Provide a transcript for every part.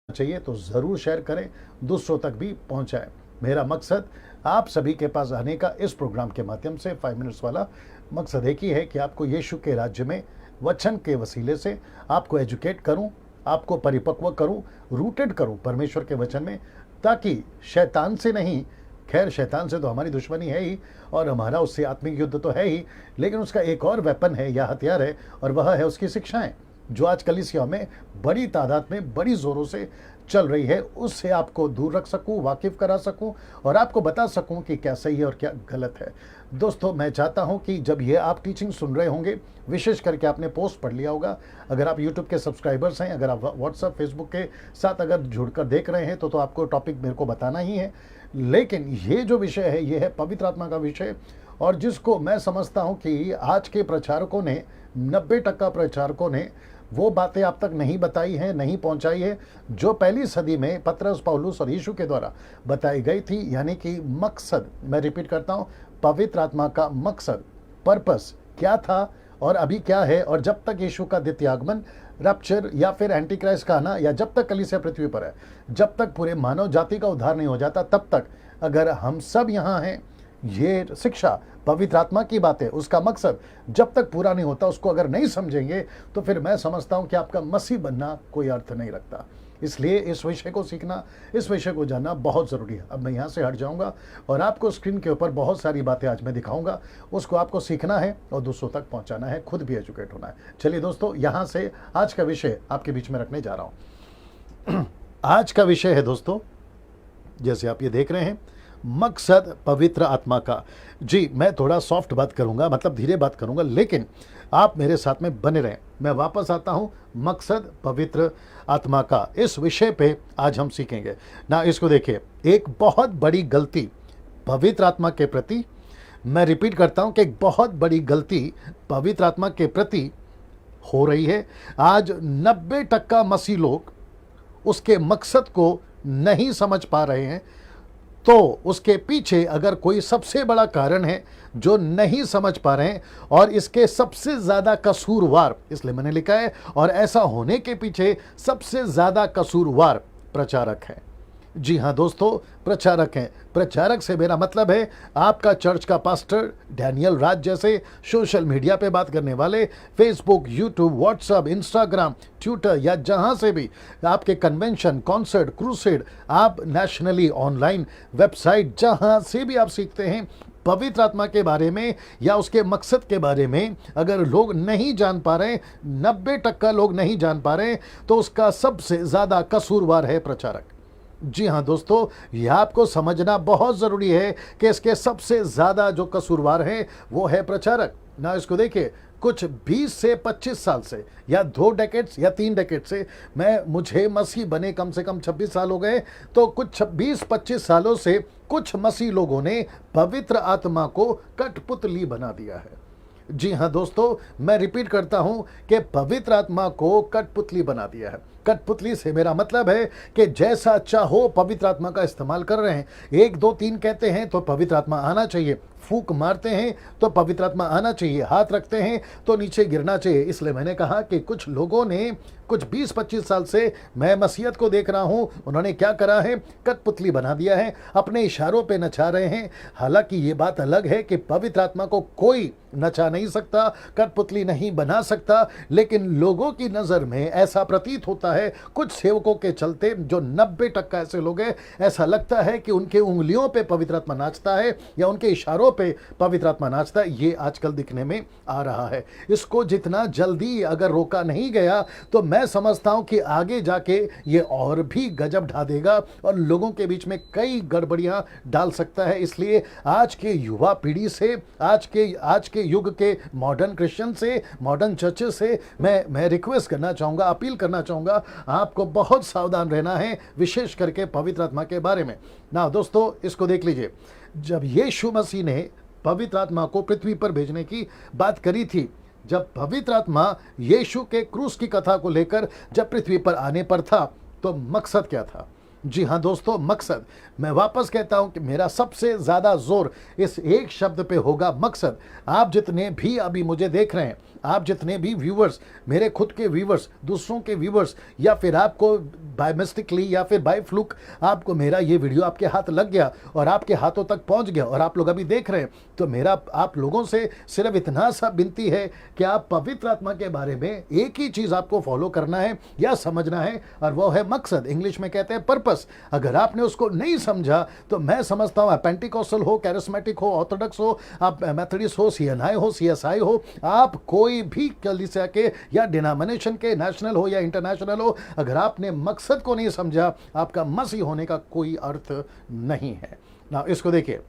चाहिए तो ज़रूर शेयर करें, दूसरों तक भी पहुंचाएं। मेरा मकसद आप सभी के पास आने का इस प्रोग्राम के माध्यम से 5 मिनट्स वाला मकसद एक ही है कि आपको यीशु के राज्य में वचन के वसीले से आपको एजुकेट करूं, आपको परिपक्व करूं, रूटेड करूं परमेश्वर के वचन में, ताकि शैतान से नहीं, खैर शैतान से तो हमारी दुश्मनी है ही और हमारा उससे आत्मिक युद्ध तो है ही, लेकिन उसका एक और वेपन है या हथियार है और वह है उसकी शिक्षाएं, जो आज कलीसिया में बड़ी तादाद में बड़ी ज़ोरों से चल रही है। उससे आपको दूर रख सकूं, वाकिफ करा सकूं और आपको बता सकूं कि क्या सही है और क्या गलत है। दोस्तों, मैं चाहता हूं कि जब ये आप टीचिंग सुन रहे होंगे, विशेष करके आपने पोस्ट पढ़ लिया होगा, अगर आप यूट्यूब के सब्सक्राइबर्स हैं, अगर आप व्हाट्सएप फेसबुक के साथ अगर जुड़कर देख रहे हैं तो आपको टॉपिक मेरे को बताना ही है। लेकिन ये जो विषय है ये है पवित्र आत्मा का विषय, और जिसको मैं समझता हूं कि आज के प्रचारकों ने 90% प्रचारकों ने वो बातें आप तक नहीं बताई हैं, नहीं पहुंचाई है, जो पहली सदी में पतरस, पौलुस और यीशु के द्वारा बताई गई थी। यानी कि मकसद, मैं रिपीट करता हूं, पवित्र आत्मा का मकसद, पर्पस क्या था और अभी क्या है, और जब तक यीशु का द्वितीय आगमन, रैप्चर या फिर एंटी क्राइस्ट का आना, या जब तक कलीसिया पृथ्वी पर है, जब तक पूरे मानव जाति का उद्धार नहीं हो जाता, तब तक अगर हम सब यहाँ हैं, ये शिक्षा पवित्र आत्मा की बात है, उसका मकसद जब तक पूरा नहीं होता, उसको अगर नहीं समझेंगे तो फिर मैं समझता हूं कि आपका मसीह बनना कोई अर्थ नहीं रखता। इसलिए इस विषय को सीखना, इस विषय को जानना बहुत ज़रूरी है। अब मैं यहाँ से हट जाऊँगा और आपको स्क्रीन के ऊपर बहुत सारी बातें आज मैं दिखाऊंगा, उसको आपको सीखना है और दूसरों तक पहुँचाना है, खुद भी एजुकेट होना है। चलिए दोस्तों, यहाँ से आज का विषय आपके बीच में रखने जा रहा हूँ। आज का विषय है दोस्तों, जैसे आप ये देख रहे हैं, मकसद पवित्र आत्मा का। जी, मैं थोड़ा सॉफ्ट बात करूंगा, मतलब धीरे बात करूंगा, लेकिन आप मेरे साथ में बने रहें। मैं वापस आता हूं, मकसद पवित्र आत्मा का, इस विषय पे आज हम सीखेंगे ना। इसको देखिए, एक बहुत बड़ी गलती पवित्र आत्मा के प्रति, मैं रिपीट करता हूं कि एक बहुत बड़ी गलती पवित्र आत्मा के प्रति हो रही है। आज 90% मसीह लोग उसके मकसद को नहीं समझ पा रहे हैं। तो उसके पीछे अगर कोई सबसे बड़ा कारण है जो नहीं समझ पा रहे हैं, और इसके सबसे ज़्यादा कसूरवार, इसलिए मैंने लिखा है, और ऐसा होने के पीछे सबसे ज़्यादा कसूरवार प्रचारक हैं। जी हाँ दोस्तों, प्रचारक हैं। प्रचारक से मेरा मतलब है आपका चर्च का पास्टर, डैनियल राज जैसे सोशल मीडिया पे बात करने वाले, Facebook, YouTube, WhatsApp, Instagram, Twitter या जहां से भी आपके कन्वेंशन, कॉन्सर्ट, क्रूसेड, आप नेशनली ऑनलाइन वेबसाइट, जहां से भी आप सीखते हैं पवित्र आत्मा के बारे में या उसके मकसद के बारे में, अगर लोग नहीं जान पा रहे, 90% लोग नहीं जान पा रहे, तो उसका सबसे ज़्यादा कसूरवार है प्रचारक। जी हाँ दोस्तों, यह आपको समझना बहुत ज़रूरी है कि इसके सबसे ज़्यादा जो कसूरवार हैं वो है प्रचारक ना। इसको देखिए, कुछ 20 से 25 साल से या 2 डेकेड्स या 3 डेकेड से, मुझे मसीह बने कम से कम 26 साल हो गए, तो कुछ 20-25 सालों से कुछ मसीह लोगों ने पवित्र आत्मा को कठपुतली बना दिया है। जी हाँ दोस्तों, मैं रिपीट करता हूं कि पवित्र आत्मा को कठपुतली बना दिया है। कठपुतली से मेरा मतलब है कि जैसा चाहो पवित्र आत्मा का इस्तेमाल कर रहे हैं। 1 2 3 कहते हैं तो पवित्र आत्मा आना चाहिए, फूंक मारते हैं तो पवित्र आत्मा आना चाहिए, हाथ रखते हैं तो नीचे गिरना चाहिए। इसलिए मैंने कहा कि कुछ लोगों ने, कुछ 20-25 साल से मैं मसीहत को देख रहा हूं, उन्होंने क्या करा है, कठपुतली बना दिया है, अपने इशारों पे नचा रहे हैं। हालांकि ये बात अलग है कि पवित्र आत्मा को कोई नचा नहीं सकता, कठपुतली नहीं बना सकता, लेकिन लोगों की नज़र में ऐसा प्रतीत होता है, कुछ सेवकों के चलते, जो 90% ऐसे लोग हैं, ऐसा लगता है कि उनके उंगलियों पे पवित्र आत्मा नाचता है या उनके इशारों पे पवित्र आत्मा नाचता है। ये आजकल दिखने में आ रहा है। इसको जितना जल्दी अगर रोका नहीं गया तो मैं समझता हूं कि आगे जाके ये और भी गजब ढा देगा और लोगों के बीच में कई गड़बड़ियां डाल सकता है। इसलिए आज के युवा पीढ़ी से, आज के युग के मॉडर्न क्रिश्चियन से, मॉडर्न चर्चेस से मैं रिक्वेस्ट करना चाहूँगा, अपील करना चाहूँगा, आपको बहुत सावधान रहना है, विशेष करके पवित्र आत्मा के बारे में ना। दोस्तों, इसको देख लीजिए, जब यीशु मसीह ने पवित्र आत्मा को पृथ्वी पर भेजने की बात करी थी, जब पवित्र आत्मा यीशु के क्रूस की कथा को लेकर जब पृथ्वी पर आने पर था, तो मकसद क्या था? जी हाँ दोस्तों, मकसद। मैं वापस कहता हूं कि मेरा सबसे ज़्यादा जोर इस एक शब्द पे होगा, मकसद। आप जितने भी अभी मुझे देख रहे हैं, आप जितने भी व्यूवर्स, मेरे खुद के व्यूवर्स, दूसरों के व्यूवर्स, या फिर आपको बाय मिस्टेकली या फिर बाय फ्लूक आपको मेरा ये वीडियो आपके हाथ लग गया और आपके हाथों तक पहुंच गया और आप लोग अभी देख रहे हैं, तो मेरा आप लोगों से सिर्फ इतना सा विनती है कि आप पवित्र आत्मा के बारे में एक ही चीज आपको फॉलो करना है या समझना है, और वो है मकसद। इंग्लिश में कहते हैं पर्पस। अगर आपने उसको नहीं समझा तो मैं समझता हूं, आप पेंटिकॉस्टल हो, कैरिस्मेटिक हो, ऑर्थोडॉक्स हो, आप मेथोडिस्ट हो, सीएनआई हो, सीएसआई हो, आप कोई भी कलीसिया के या डिनोमिनेशन के, नेशनल हो या इंटरनेशनल हो, अगर आपने मकसद को नहीं समझा, आपका मसीह होने का कोई अर्थ नहीं है ना। इसको देखिए,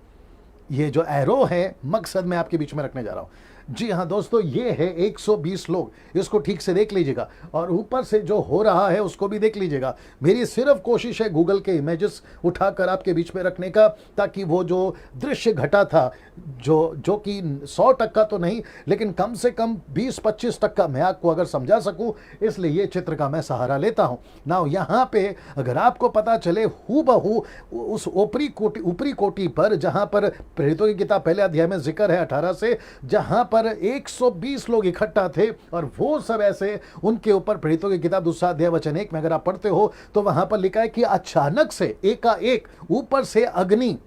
ये जो एरो है मकसद में आपके बीच में रखने जा रहा हूं। जी हाँ दोस्तों, ये है 120 लोग, इसको ठीक से देख लीजिएगा, और ऊपर से जो हो रहा है उसको भी देख लीजिएगा। मेरी सिर्फ कोशिश है गूगल के इमेजेस उठाकर आपके बीच में रखने का, ताकि वो जो दृश्य घटा था, जो कि 100% तो नहीं, लेकिन कम से कम 20-25% मैं आपको अगर समझा सकूं, इसलिए ये चित्र का मैं सहारा लेता हूं ना। यहाँ पे अगर आपको पता चले हूबहू उस ऊपरी कोटि पर, जहां पर प्रेरितों की किताब पहले अध्याय में जिक्र है 18 से, जहां पर 120 लोग इकट्ठा थे, और वो सब ऐसे उनके ऊपर प्रेरितों की किताब दूसरा अध्याय वचन 1 में अगर आप पढ़ते हो तो वहां पर लिखा है कि अचानक से एकाएक ऊपर से अग्नि,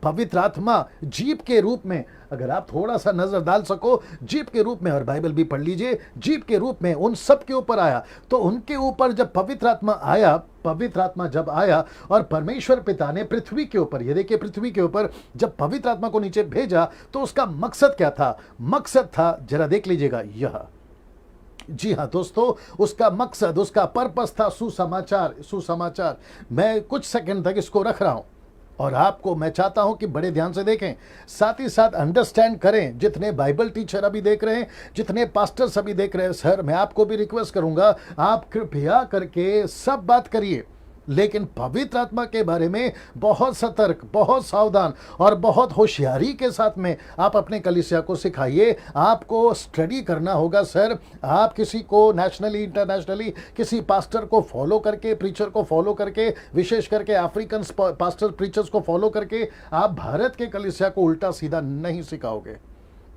पवित्र आत्मा जीप के रूप में, अगर आप थोड़ा सा नजर डाल सको, जीप के रूप में, और बाइबल भी पढ़ लीजिए, जीप के रूप में उन सब के ऊपर आया। तो उनके ऊपर जब पवित्र आत्मा आया, पवित्र आत्मा जब आया और परमेश्वर पिता ने पृथ्वी के ऊपर, ये देखिए पृथ्वी के ऊपर जब पवित्र आत्मा को नीचे भेजा, तो उसका मकसद क्या था? मकसद था, जरा देख लीजिएगा, यह, जी हाँ दोस्तों, उसका मकसद, उसका पर्पस था सुसमाचार। सुसमाचार, मैं कुछ सेकंड तक इसको रख रहा हूं और आपको मैं चाहता हूं कि बड़े ध्यान से देखें, साथ ही साथ अंडरस्टैंड करें। जितने बाइबल टीचर अभी देख रहे हैं, जितने पास्टर्स अभी देख रहे हैं, सर मैं आपको भी रिक्वेस्ट करूंगा, आप कृपया करके सब बात करिए, लेकिन पवित्र आत्मा के बारे में बहुत सतर्क, बहुत सावधान और बहुत होशियारी के साथ में आप अपने कलीसिया को सिखाइए। आपको स्टडी करना होगा सर। आप किसी को नेशनली, इंटरनेशनली किसी पास्टर को फॉलो करके, प्रीचर को फॉलो करके, विशेष करके अफ्रीकन पास्टर प्रीचर्स को फॉलो करके आप भारत के कलीसिया को उल्टा सीधा नहीं सिखाओगे।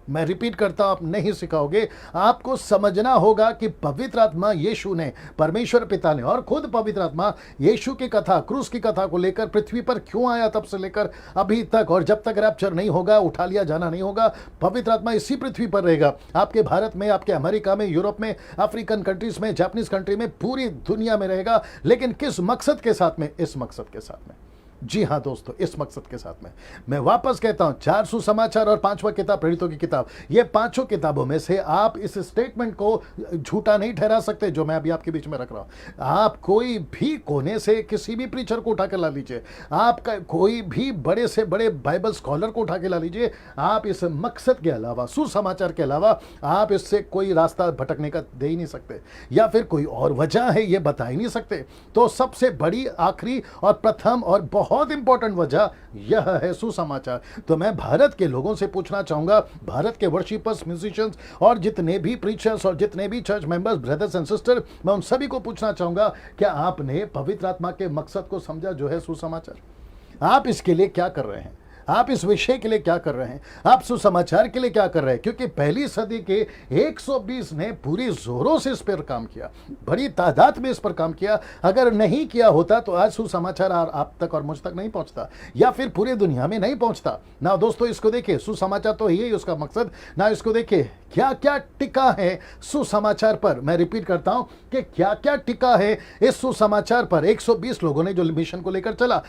मैं रिपीट करता हूं, आप नहीं सिखाओगे। आपको समझना होगा कि पवित्र आत्मा यीशु ने, परमेश्वर पिता ने, और खुद पवित्र आत्मा यीशु की कथा, क्रूस की कथा को लेकर पृथ्वी पर क्यों आया, तब से लेकर अभी तक, और जब तक रैप्चर नहीं होगा, उठा लिया जाना नहीं होगा, पवित्र आत्मा इसी पृथ्वी पर रहेगा। आपके भारत में, आपके अमेरिका में, यूरोप में, अफ्रीकन कंट्रीज में, जापानीज कंट्री में, पूरी दुनिया में रहेगा। लेकिन किस मकसद के साथ में? इस मकसद के साथ में। जी हाँ दोस्तों, इस मकसद के साथ में। मैं वापस कहता हूं, 4 सुसमाचार और 5वां किताब प्रेरितों की किताब, ये पांचों किताबों में से आप इस स्टेटमेंट को झूठा नहीं ठहरा सकते जो मैं अभी आपके बीच में रख रहा हूं। आप कोई भी कोने से किसी भी प्रीचर को उठा के ला लीजिए, आपका कोई भी बड़े से बड़े बाइबल स्कॉलर को उठा के ला लीजिए, आप इस मकसद के अलावा, सुसमाचार के अलावा आप इससे कोई रास्ता भटकने का दे ही नहीं सकते, या फिर कोई और वजह है ये बता ही नहीं सकते। तो सबसे बड़ी, आखिरी और प्रथम और बहुत इंपॉर्टेंट वजह यह है सुसमाचार। तो मैं भारत के लोगों से पूछना चाहूंगा, भारत के वर्शिपर्स, म्यूजिशियंस और जितने भी प्रीचर्स और जितने भी church members, brothers and sister, मैं उन सभी को पूछना चाहूंगा, क्या आपने पवित्र आत्मा के मकसद को समझा जो है सुसमाचार? आप इसके लिए क्या कर रहे हैं? आप इस विषय के लिए क्या कर रहे हैं? आप सुसमाचार के लिए क्या कर रहे हैं? क्योंकि पहली सदी के 120 ने पूरी जोरों से इस पर काम किया, बड़ी तादाद में इस पर काम किया। अगर नहीं किया होता तो आज सुसमाचार आप तक और मुझ तक नहीं पहुंचता, या फिर पूरी दुनिया में नहीं पहुंचता ना। दोस्तों इसको देखिए, सुसमाचार तो यही उसका मकसद ना। इसको देखिए क्या क्या टिका है सुसमाचार पर। मैं रिपीट करता हूं कि क्या क्या टिका है इस सुसमाचार पर। 120 लोगों ने जो मिशन को लेकर चला।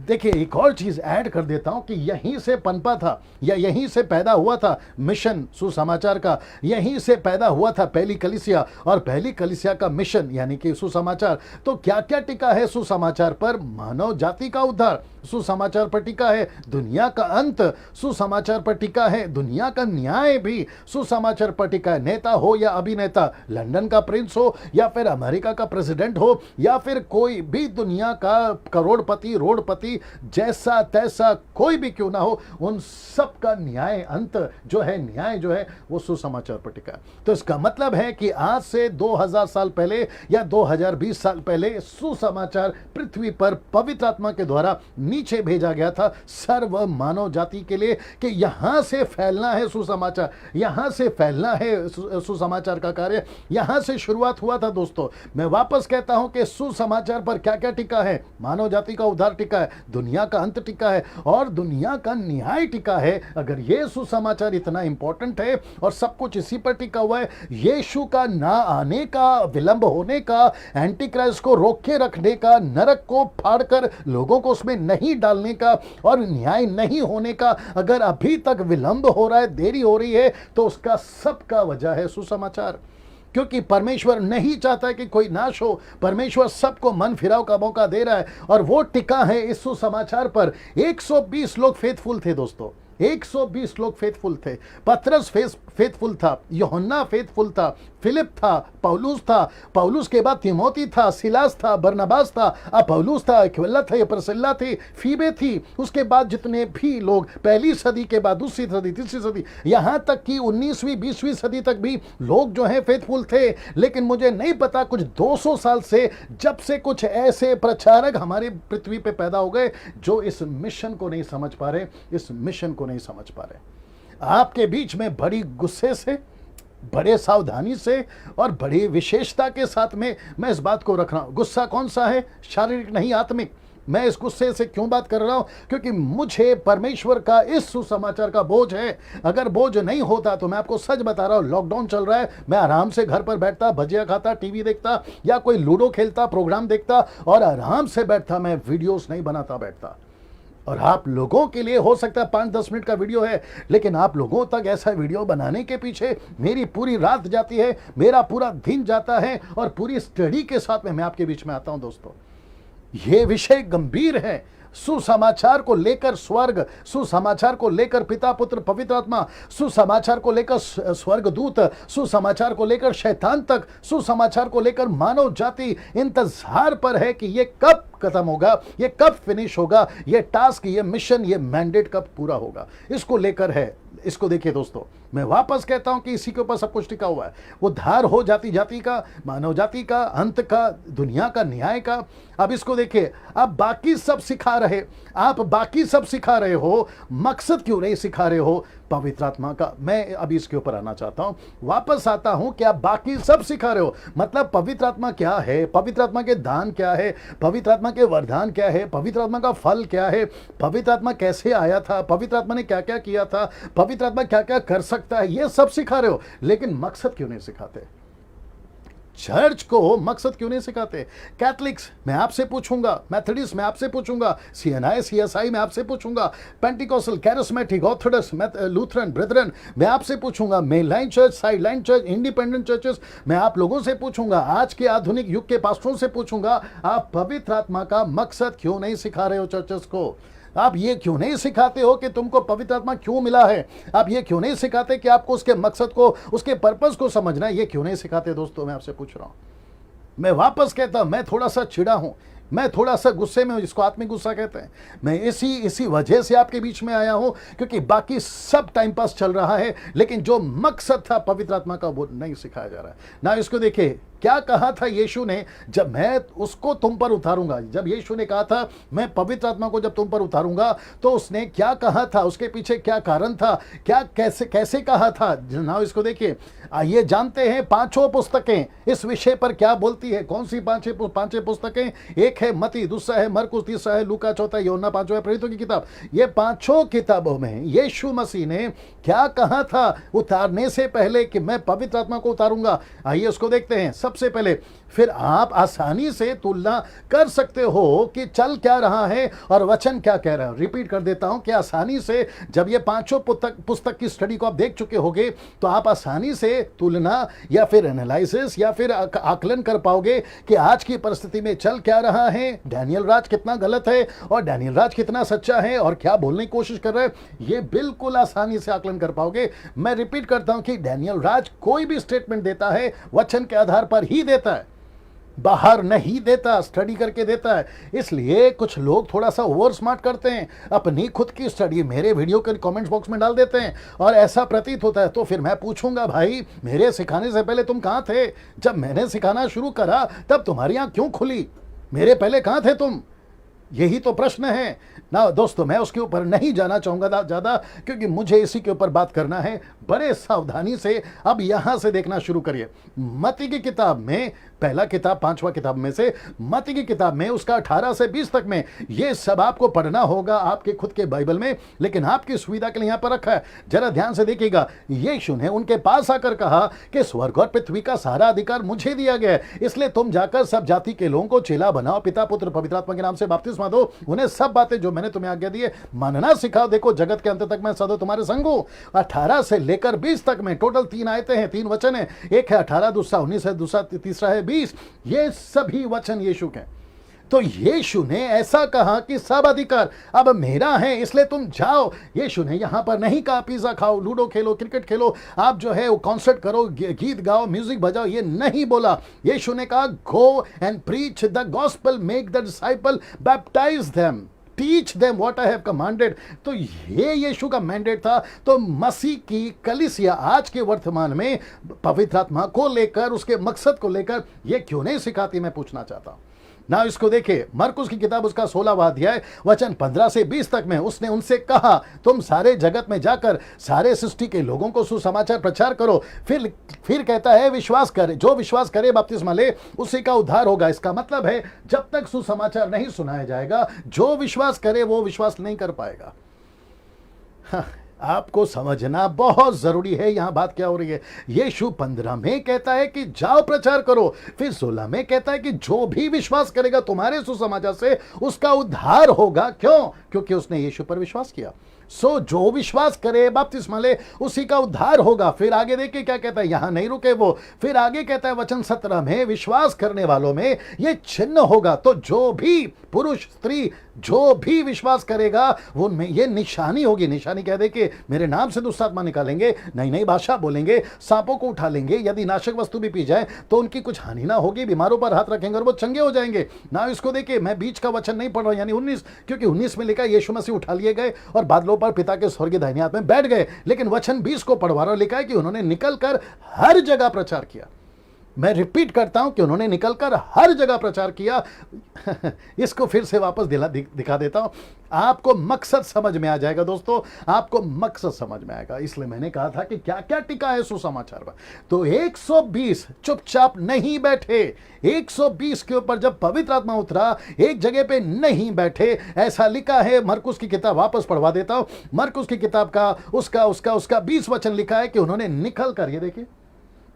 देखिए एक और चीज ऐड कर देता हूं कि यहीं से पनपा था, या यहीं से पैदा हुआ था मिशन सुसमाचार का, यहीं से पैदा हुआ था पहली कलीसिया, और पहली कलीसिया का मिशन यानी कि सुसमाचार। तो क्या क्या टिका है सुसमाचार पर? मानव जाति का उद्धार सुसमाचार पर टिका है, दुनिया का अंत सुसमाचार पर टिका है, दुनिया का न्याय भी सुसमाचार पर टिका है। नेता हो या अभिनेता, लंदन का प्रिंस हो या फिर अमेरिका का प्रेसिडेंट हो, या फिर कोई भी दुनिया का करोड़पति, रोडपति, जाति, जैसा तैसा कोई भी क्यों ना हो, उन सब का न्याय अंत जो है, न्याय जो है वो सुसमाचार पर टिका है। तो इसका मतलब है कि आज से 2000 साल पहले या 2020 साल पहले सुसमाचार पृथ्वी पर पवित्र आत्मा के द्वारा नीचे भेजा गया था सर्व मानव जाति के लिए, कि यहां से फैलना है सुसमाचार, यहां से फैलना है सुसमाचार का कार्य, यहां से शुरुआत हुआ था दोस्तों। मैं वापस कहता हूं कि सुसमाचार पर क्या क्या टिका है? मानव जाति का उद्धार टिका है, दुनिया का अंत टिका है और दुनिया का न्याय टिका है। अगर ये सुसमाचार इतना इंपॉर्टेंट है और सब कुछ इसी पर टिका हुआ है, यीशु का ना आने का, विलंब होने का, एंटी क्राइस्ट को रोक के रखने का, नरक को फाड़कर लोगों को उसमें नहीं डालने का और न्याय नहीं होने का अगर अभी तक विलंब हो रहा है, देरी हो रही है, तो उसका सबका वजह है सुसमाचार। क्योंकि परमेश्वर नहीं चाहता कि कोई नाश हो, परमेश्वर सबको मन फिराव का मौका दे रहा है और वो टिका है इस सुसमाचार पर। 120 लोग फेथफुल थे दोस्तों, 120 लोग फेथफुल थे। पतरस फेथफुल था, यूहन्ना फेथफुल था, फिलिप था, पौलुस था, पौलुस के बाद तिमोथी था, सिलास था, बरनबास था, पौलुस था, अक्विला था, परसिल्ला थी, फीबे थी, उसके बाद जितने भी लोग पहली सदी के बाद दूसरी सदी, तीसरी सदी, यहां तक कि 19वीं 20वीं सदी तक भी लोग जो हैं फेथफुल थे। लेकिन मुझे नहीं पता, कुछ 200 साल से जब से कुछ ऐसे प्रचारक हमारी पृथ्वी पे पैदा हो गए जो इस मिशन को नहीं समझ पा रहे, इस मिशन को नहीं समझ पा रहे। आपके बीच में बड़ी गुस्से से, बड़े सावधानी से और बड़ी विशेषता के साथ में मैं इस बात को रख रहा हूं। गुस्सा कौन सा है? शारीरिक नहीं, आत्मिक। मैं इस गुस्से से क्यों बात कर रहा हूं? क्योंकि मुझे परमेश्वर का इस सुसमाचार का बोझ है। अगर बोझ नहीं होता तो मैं आपको सच बता रहा हूं, लॉकडाउन चल रहा है, मैं आराम से घर पर बैठता, भजिया खाता, टीवी देखता या कोई लूडो खेलता, प्रोग्राम देखता और आराम से बैठता, मैं वीडियोस नहीं बनाता बैठता। और आप लोगों के लिए हो सकता है 5-10 मिनट का वीडियो है, लेकिन आप लोगों तक ऐसा वीडियो बनाने के पीछे मेरी पूरी रात जाती है, मेरा पूरा दिन जाता है और पूरी स्टडी के साथ में मैं आपके बीच में आता हूं दोस्तों। ये विषय गंभीर है। सुसमाचार को लेकर स्वर्ग, सुसमाचार को लेकर पिता पुत्र पवित्र आत्मा, सुसमाचार को लेकर स्वर्गदूत, सुसमाचार को लेकर शैतान तक, सुसमाचार को लेकर मानव जाति इंतजार पर है कि ये कब खत्म होगा, ये कब फिनिश होगा, ये टास्क, ये मिशन, ये मैंडेट कब पूरा होगा, इसको लेकर है। इसको देखिए दोस्तों, मैं वापस कहता हूं कि इसी के ऊपर सब कुछ टिका हुआ है। उद्धार हो जाति जाति का, मानव जाति का, अंत का, दुनिया का न्याय का। अब इसको देखिए, अब बाकी सब सिखा रहे, आप बाकी सब सिखा रहे हो, मकसद क्यों नहीं सिखा रहे हो? पवित्र आत्मा का। मैं अभी इसके ऊपर आना चाहता हूं, वापस आता हूं कि आप बाकी सब सिखा रहे हो। मतलब पवित्र आत्मा क्या है, पवित्र आत्मा के दान क्या है, पवित्र आत्मा के वरदान क्या है, पवित्र आत्मा का फल क्या है, पवित्र आत्मा कैसे आया था, पवित्र आत्मा ने क्या क्या किया था, पवित्र आत्मा क्या क्या कर सकता है, ये सब सिखा रहे हो। लेकिन मकसद क्यों नहीं सिखाते? चर्च को मकसद क्यों नहीं सिखाते? कैथलिक्स मैं आपसे पूछूंगा, मेथोडिस्ट मैं आपसे पूछूंगा, सीएनआई सीएसआई मैं आपसे पूछूंगा, Pentecostal, charismatic, Orthodox, Lutheran, brethren मैं आपसे पूछूंगा, main line church, side line church, independent churches मैं आप लोगों से पूछूंगा, आज के आधुनिक युग के पास्टरों से पूछूंगा, आप पवित्र आत्मा का मकसद क्यों नहीं सिखा रहे हो चर्चेस को? आप ये क्यों नहीं सिखाते हो कि तुमको पवित्र आत्मा क्यों मिला है? आप ये क्यों नहीं सिखाते कि आपको उसके मकसद को, उसके पर्पस को समझना है? ये क्यों नहीं सिखाते दोस्तों? मैं आपसे पूछ रहा हूं। मैं वापस कहता हूं, मैं थोड़ा सा चिढ़ा हूं, मैं थोड़ा सा गुस्से में हूं, जिसको आत्मिक गुस्सा कहते हैं। मैं इसी वजह से आपके बीच में आया हूं, क्योंकि बाकी सब टाइम पास चल रहा है, लेकिन जो मकसद था पवित्र आत्मा का वो नहीं सिखाया जा रहा है ना। इसको देखिए, क्या कहा था यीशु ने, जब मैं उसको तुम पर उतारूंगा, जब यीशु ने कहा था मैं पवित्र आत्मा को जब तुम पर उतारूंगा, तो उसने क्या कहा था, उसके पीछे क्या कारण था, क्या कैसे कहा था ना। इसको देखिए, आइए जानते हैं पांचों पुस्तकें इस विषय पर क्या बोलती है। कौन सी पांचों पुस्तकें? एक है मती, दूसरा है मरकुस, तीसरा है लूका, चौथा यूहन्ना, पांचवा है प्रेरितों की किताब। ये पांचों किताबों में यीशु मसीह ने क्या कहा था उतारने से पहले कि मैं पवित्र आत्मा को उतारूंगा? आइए उसको देखते हैं। सबसे पहले फिर आप आसानी से तुलना कर सकते हो कि चल क्या रहा है और वचन क्या कह रहा है। रिपीट कर देता हूं कि आसानी से, जब ये पांचों पुस्तक की स्टडी को आप देख चुके होंगे, तो आप आसानी से तुलना या फिर एनालिसिस या फिर आकलन कर पाओगे कि आज की परिस्थिति में चल क्या रहा है, डैनियल राज कितना गलत है और डैनियल राज कितना सच्चा है और क्या बोलने की कोशिश कर रहा है। ये बिल्कुल आसानी से आकलन कर पाओगे। मैं रिपीट करता हूं कि डैनियल राज कोई भी स्टेटमेंट देता है वचन के आधार पर ही देता है। बाहर नहीं देता, स्टडी करके देता है। इसलिए कुछ लोग थोड़ा सा ओवर स्मार्ट करते हैं, अपनी खुद की स्टडी मेरे वीडियो के कमेंट्स बॉक्स में डाल देते हैं, और ऐसा प्रतीत होता है। तो फिर मैं पूछूंगा, भाई मेरे सिखाने से पहले तुम कहाँ थे? जब मैंने सिखाना शुरू करा तब तुम्हारी आंख क्यों खुली? मेरे पहले कहाँ थे तुम? यही तो प्रश्न है ना दोस्तों। मैं उसके ऊपर नहीं जाना चाहूंगा ज़्यादा, क्योंकि मुझे इसी के ऊपर बात करना है। बड़े सावधानी से अब यहां से देखना शुरू करिए। मत्ती की किताब में, पहला किताब 5वां किताब में से मत्ती की किताब में, उसका 18 से 20 तक में ये सब आपको पढ़ना होगा आपके खुद के बाइबल में, लेकिन आपकी सुविधा के लिए यहां पर रखा है। जरा ध्यान से देखिएगा। यीशु ने उनके पास आकर कहा कि स्वर्ग और पृथ्वी का सारा अधिकार मुझे दिया गया है, इसलिए तुम जाकर सब जाति के लोगों को चेला बनाओ, पिता पुत्र पवित्र आत्मा के नाम से बपतिस्मा दो, उन्हें सब बातें जो मैंने तुम्हें आज्ञा दी है मानना सिखाओ। देखो जगत के अंत तक मैं सदा तुम्हारे संग हूं। 18 से लेकर 20 तक में टोटल 3 आयतें हैं, 3 वचन है। एक है 18, दूसरा 19 है, दूसरा तीसरा है 20। ये सभी वचन यीशु के। तो यीशु ने ऐसा कहा कि सब अधिकार अब मेरा है, इसलिए तुम जाओ। यीशु ने यहां पर नहीं कहा पिज्जा खाओ, लूडो खेलो, क्रिकेट खेलो, आप जो है वो कॉन्सर्ट करो, गीत गाओ, म्यूजिक बजाओ, ये नहीं बोला। यीशु ने कहा go and preach the gospel, make the disciple, baptise them, teach them what I have commanded. तो ये यीशु का मैंडेट था। तो मसीह की कलीसिया आज के वर्तमान में पवित्र आत्मा को लेकर, उसके मकसद को लेकर ये क्यों नहीं सिखाती, मैं पूछना चाहता हूं ना। इसको देखिए, मरकुस की किताब उसका 16वां अध्याय वचन 15 से 20 तक में उसने उनसे कहा, तुम सारे जगत में जाकर सारे सृष्टि के लोगों को सुसमाचार प्रचार करो। फिर कहता है विश्वास करे, जो विश्वास करे बपतिस्मा ले, उसी का उद्धार होगा। इसका मतलब है जब तक सुसमाचार नहीं सुनाया जाएगा, जो विश्वास करे वो विश्वास नहीं कर पाएगा। हाँ, आपको समझना बहुत जरूरी है यहां बात क्या हो रही है। यीशु 15 में कहता है कि जाओ प्रचार करो, फिर 16 में कहता है कि जो भी विश्वास करेगा तुम्हारे सुसमाचार से उसका उद्धार होगा। क्यों? क्योंकि उसने यीशु पर विश्वास किया। जो विश्वास करे बपतिस्मा ले, उसी का उद्धार होगा। फिर आगे देखिए क्या कहता है, यहां नहीं रुके वो, फिर आगे कहता है वचन 17 में, विश्वास करने वालों में ये चिन्ह होगा। तो जो भी पुरुष स्त्री जो भी विश्वास करेगा वो में ये निशानी होगी। निशानी कह दे कि मेरे नाम से दुष्ट आत्मा निकालेंगे, नई नई भाषा बोलेंगे, सांपों को उठा लेंगे, यदि नाशक वस्तु भी पी जाए तो उनकी कुछ हानि ना होगी, बीमारों पर हाथ रखेंगे और वो चंगे हो जाएंगे ना। इसको देखिए, मैं बीच का वचन नहीं पढ़ रहा हूं, यानी 19, क्योंकि 19 में लिखा यीशु मसीह उठा लिए गए और बादलों पर पिता के स्वर्गीय दाहिने हाथ में बैठ गए। लेकिन वचन 20 को पढ़वा रहा, लिखा है कि उन्होंने निकलकर हर जगह प्रचार किया। मैं रिपीट करता हूं कि उन्होंने निकलकर हर जगह प्रचार किया। इसको फिर से वापस दिखा देता हूं, आपको मकसद समझ में आ जाएगा दोस्तों, आपको मकसद समझ में आएगा। इसलिए मैंने कहा था कि क्या क्या टिका है सुसमाचार पर। तो 120 चुपचाप नहीं बैठे। 120 के ऊपर जब पवित्र आत्मा उतरा, एक जगह पे नहीं बैठे। ऐसा लिखा है, मरकुस की किताब वापस पढ़वा देता हूं। मरकुस की किताब का उसका 20 वचन लिखा है कि उन्होंने निकल कर, ये देखिए,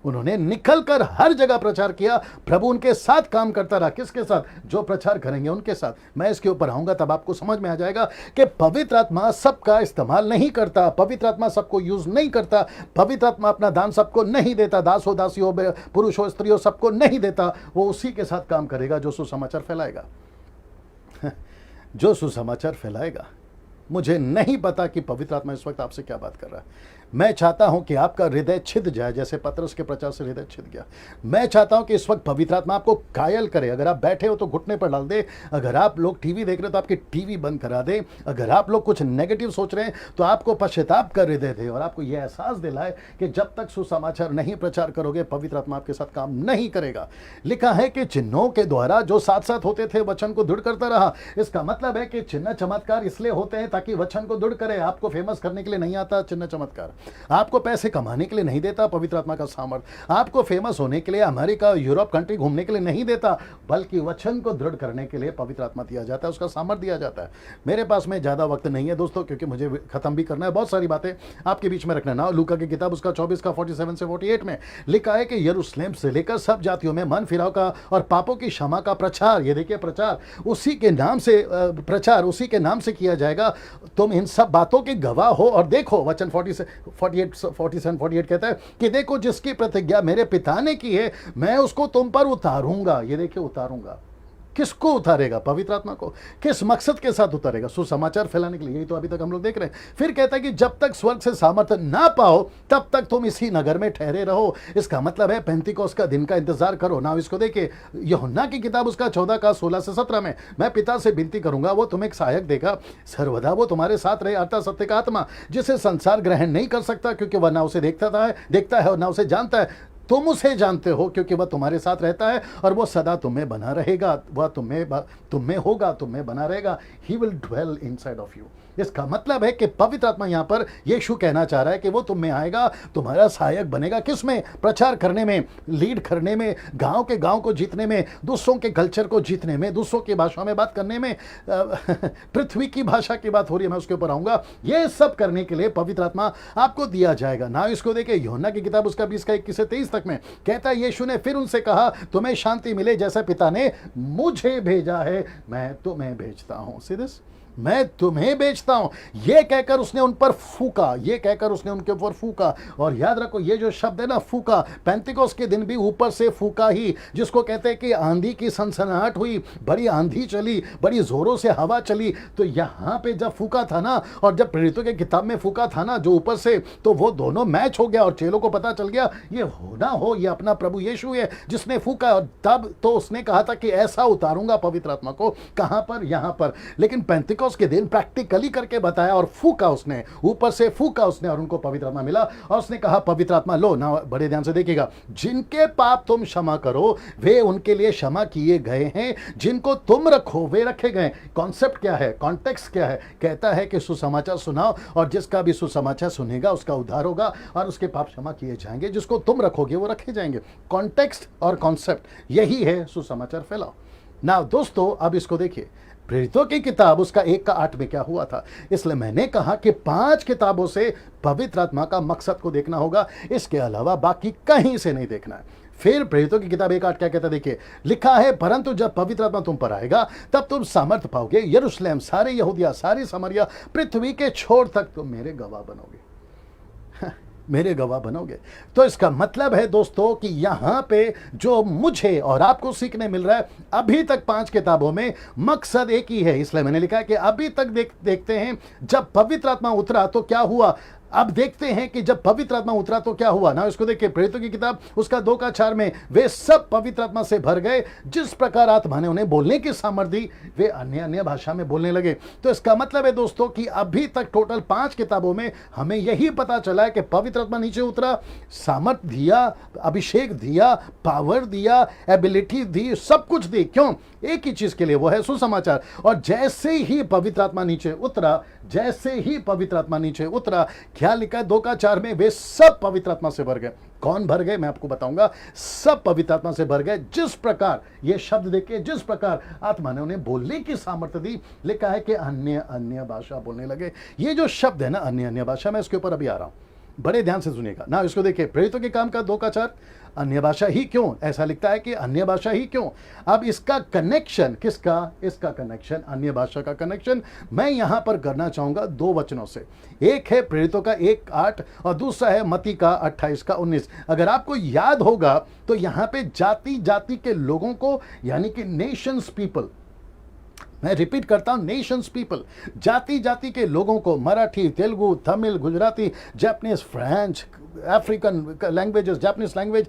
उन्होंने निकलकर हर जगह प्रचार किया। प्रभु उनके साथ काम करता रहा। किसके साथ? जो प्रचार करेंगे उनके साथ। मैं इसके ऊपर आऊंगा तब आपको समझ में आ जाएगा कि पवित्र आत्मा सबका इस्तेमाल नहीं करता, पवित्र आत्मा सबको यूज नहीं करता, पवित्र आत्मा अपना दान सबको नहीं देता, दास हो दासी हो, पुरुष हो स्त्री हो, सबको नहीं देता। वो उसी के साथ काम करेगा जो सुसमाचार फैलाएगा। जो सुसमाचार फैलाएगा। मुझे नहीं पता कि पवित्र आत्मा इस वक्त आपसे क्या बात कर रहा है। मैं चाहता हूं कि आपका हृदय छिद जाए, जैसे पतरस के प्रचार से हृदय छिद गया। मैं चाहता हूं कि इस वक्त पवित्र आत्मा आपको कायल करे। अगर आप बैठे हो तो घुटने पर डाल दे, अगर आप लोग टीवी देख रहे हो तो आपकी टीवी बंद करा दे, अगर आप लोग कुछ नेगेटिव सोच रहे हैं तो आपको पश्चाताप कर हृदय दे और आपको यह एहसास दिलाए कि जब तक सुसमाचार नहीं प्रचार करोगे पवित्र आत्मा आपके साथ काम नहीं करेगा। लिखा है कि चिन्हों के द्वारा जो साथ साथ होते थे वचन को दृढ़ करता रहा। इसका मतलब है कि चिन्ह चमत्कार इसलिए होते हैं ताकि वचन को दृढ़ करे। आपको फेमस करने के लिए नहीं आता चिन्ह चमत्कार, आपको पैसे कमाने के लिए नहीं देता पवित्र आत्मा का सामर्थ्य, आपको फेमस होने के लिए अमेरिका यूरोप कंट्री घूमने के लिए नहीं देता, बल्कि वचन को दृढ़ करने के लिए पवित्र आत्मा दिया जाता है, उसका सामर्थ्य दिया जाता है। मेरे पास में ज्यादा वक्त नहीं है दोस्तों, क्योंकि मुझे खत्म भी करना है, बहुत सारी बातें आपके बीच में रखना ना। लूका की किताब उसका 24 का 47 से 48 में लिखा है कि यरूशलेम से लेकर सब जातियों में मन फिराव का और पापों की क्षमा का प्रचार, ये देखिए प्रचार उसी के नाम से, प्रचार उसी के नाम से किया जाएगा। तुम इन सब बातों के गवाह हो। और देखो वचन 47-48 कहता है कि देखो जिसकी प्रतिज्ञा मेरे पिता ने की है मैं उसको तुम पर उतारूंगा। ये देखिए उतारूंगा, किसको उतारेगा? पवित्र आत्मा को। किस मकसद के साथ उतारेगा? सुसमाचार फैलाने के लिए। यही तो अभी तक हम लोग देख रहे हैं। फिर कहता है कि जब तक स्वर्ग से सामर्थ्य ना पाओ तब तक तुम इसी नगर में ठहरे रहो। इसका मतलब है पेंतिकोस्त का दिन का इंतजार करो ना। इसको देखिए, यूहन्ना की किताब उसका 14 का 16 से 17 में, मैं पिता से विनती करूंगा, वो तुम्हें एक सहायक देगा, सर्वदा वो तुम्हारे साथ रहे, अर्थात सत्य का आत्मा, जिसे संसार ग्रहण नहीं कर सकता क्योंकि वह ना उसे देखता है और ना उसे जानता है। तुम उसे जानते हो क्योंकि वह तुम्हारे साथ रहता है और वो सदा तुम्हें बना रहेगा। वह तुम्हें होगा, तुम्हें बना रहेगा। He will dwell inside of you. इसका मतलब है कि पवित्र आत्मा यहां पर यीशु कहना चाह रहा है कि वो तुम में आएगा, तुम्हारा सहायक बनेगा। किसमें? प्रचार करने में, लीड करने में, गांव के गांव को जीतने में, दूसरों के कल्चर को जीतने में, दूसरों की भाषा में बात करने में। पृथ्वी की भाषा की बात हो रही है, मैं उसके ऊपर आऊंगा। ये सब करने के लिए पवित्र आत्मा आपको दिया जाएगा ना। इसको देखिए, यूहन्ना की किताब उसका 20 का 21 से 23 तक में कहता है, यीशु ने फिर उनसे कहा, तुम्हें शांति मिले, जैसा पिता ने मुझे भेजा है मैं तुम्हें भेजता हूं। सीधे मैं तुम्हें बेचता हूं, यह कहकर उसने उन पर फूका, यह कहकर उसने उनके ऊपर फूका। और याद रखो, ये जो शब्द है ना, फूका, पेंतिकोस्त के दिन भी ऊपर से फूका ही, जिसको कहते हैं कि आंधी की सनसनाहट हुई, बड़ी आंधी चली, बड़ी जोरों से हवा चली। तो यहां पे जब फूका था ना, और जब प्रेरितों की किताब में फूका था ना जो ऊपर से, तो वो दोनों मैच हो गया और चेलों को पता चल गया ये होना हो, ये अपना प्रभु यीशु है जिसने फूका। और तब तो उसने कहा था कि ऐसा उतारूंगा पवित्र आत्मा को। कहां पर? यहां पर। लेकिन पेंतिकोस्त के दिन प्रैक्टिकली करके बताया और फूका उसने, ऊपर से फूका उसने और उनको पवित्र आत्मा मिला। और उसने कहा, पवित्र आत्मा लो ना। बड़े ध्यान से देखिएगा, जिनके पाप तुम क्षमा करो वे उनके लिए क्षमा किए गए हैं, जिनको तुम रखो वे रखे गए। कॉन्सेप्ट क्या है? कॉन्टेक्स्ट क्या है? कहता है कि सुसमाचार सुनाओ और जिसका भी सुसमाचार सुनेगा उसका उद्धार होगा और उसके पाप क्षमा किए जाएंगे। जिसको तुम रखोगे वो रखे जाएंगे। कॉन्टेक्स्ट और कॉन्सेप्ट यही है सुसमाचार फैलाओ ना। दोस्तों अब इसको देखिए, प्रेरितों की किताब उसका 1 का 8 में क्या हुआ था। इसलिए मैंने कहा कि 5 किताबों से पवित्र आत्मा का मकसद को देखना होगा, इसके अलावा बाकी कहीं से नहीं देखना है। फिर प्रेरितों की किताब 1:8 क्या कहता है? देखिए, लिखा है, परंतु जब पवित्र आत्मा तुम पर आएगा तब तुम सामर्थ पाओगे, यरूशलेम, सारे यहूदिया, सारी समरिया, पृथ्वी के छोर तक तुम मेरे गवाह बनोगे। मेरे गवाह बनोगे। तो इसका मतलब है दोस्तों कि यहां पे जो मुझे और आपको सीखने मिल रहा है, अभी तक 5 किताबों में मकसद एक ही है। इसलिए मैंने लिखा है कि अभी तक देखते हैं जब पवित्र आत्मा उतरा तो क्या हुआ। अब देखते हैं कि जब पवित्र आत्मा उतरा तो क्या हुआ ना। इसको देखिए, प्रेरितों की किताब उसका 2 का 4 में, वे सब पवित्र आत्मा से भर गए, जिस प्रकार आत्मा ने उन्हें बोलने की सामर्थ्य दी वे अन्य अन्य भाषा में बोलने लगे। तो इसका मतलब है दोस्तों कि अभी तक टोटल 5 किताबों में हमें यही पता चला है कि पवित्र आत्मा नीचे उतरा, सामर्थ्य दिया, अभिषेक दिया, पावर दिया, एबिलिटी दी, सब कुछ दी। क्यों? एक ही चीज के लिए, वो है सुसमाचार। और जैसे ही पवित्र आत्मा नीचे उतरा, जैसे ही पवित्र आत्मा नीचे उतरा, क्या लिखा है 2 का 4 में? वे सब पवित्र आत्मा से भर गए। कौन भर गए? मैं आपको बताऊंगा। सब पवित्र आत्मा से भर गए। जिस प्रकार, ये शब्द देखिए, जिस प्रकार आत्मा ने उन्हें बोलने की सामर्थ्य दी, लिखा है कि अन्य अन्य भाषा बोलने लगे। ये जो शब्द है ना, अन्य अन्य भाषा, मैं इसके ऊपर अभी आ रहा हूं, बड़े ध्यान से सुनिएगा ना। इसको देखिए, प्रेरितों के काम का 2 का 4, अन्य भाषा ही क्यों? ऐसा लिखता है कि अन्य भाषा ही क्यों। अब इसका कनेक्शन किसका? इसका कनेक्शन, अन्य भाषा का कनेक्शन मैं यहां पर करना चाहूंगा 2 वचनों से। एक है प्रेरितों का 1:8 और दूसरा है मत्ती का 28 का 19। अगर आपको याद होगा तो यहां पे जाति जाति के लोगों को, यानी कि नेशंस पीपल, मैं रिपीट करता हूं, नेशंस पीपल, जाति जाति के लोगों को, Marathi, Telugu, Tamil, Gujarati, Japanese, French, African languages, Japanese language,